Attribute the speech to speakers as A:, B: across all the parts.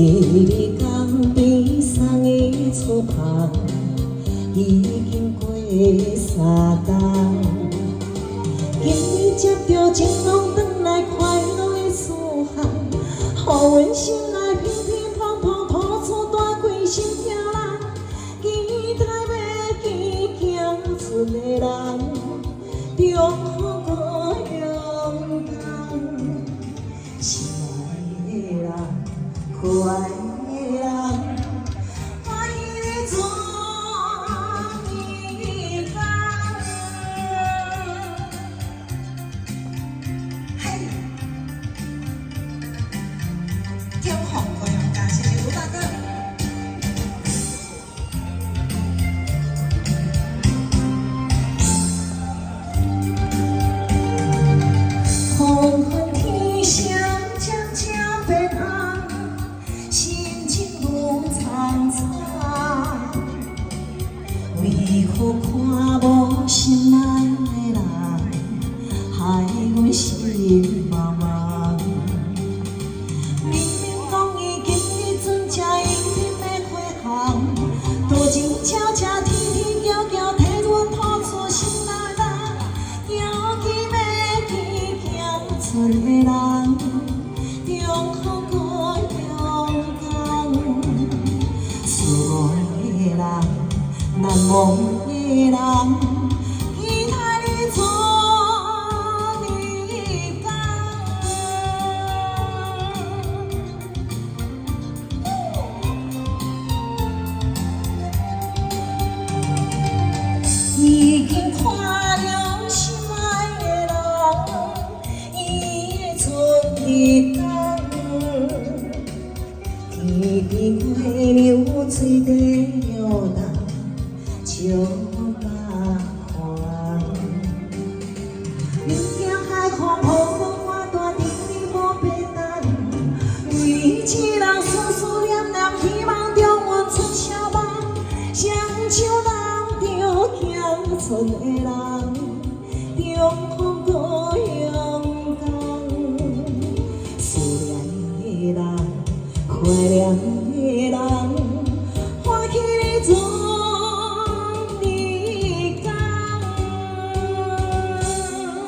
A: 日江边送伊出旁，已经过3冬。今日接到情郎返来快乐的思项，予阮心内乒乒乓乓吐出大几声听人，期待要见行出的人，中好过勇敢。心爱的人，可爱的人，欢喜你做你工。嘿，中好过勇敢，谢谢吴大哥。风云天上渐渐变暗，心情愈苍苍。为何看无心爱的人，害阮心茫茫？明明讲伊今日准正应定要回航，多情悄悄，天天叫叫，替阮吐出心内人，要去要去行出的人，中好过勇敢。思爱的人，难忘的人，期待你做你工。已经看了心爱的人，伊会出日工。天边月流水地摇动，笑甲看。明镜海看波光换大地里无白等，为你一人思思念念，希望中阮出笑梦，双手揽着行出的人，中好过勇敢。思念的人，怀念的人，欢喜你做你工。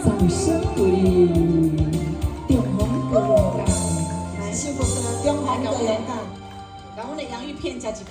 B: 掌声鼓励，中红个勇敢，
A: 来，幸福哥，中红的勇敢。
C: 把阮的洋芋片加一片。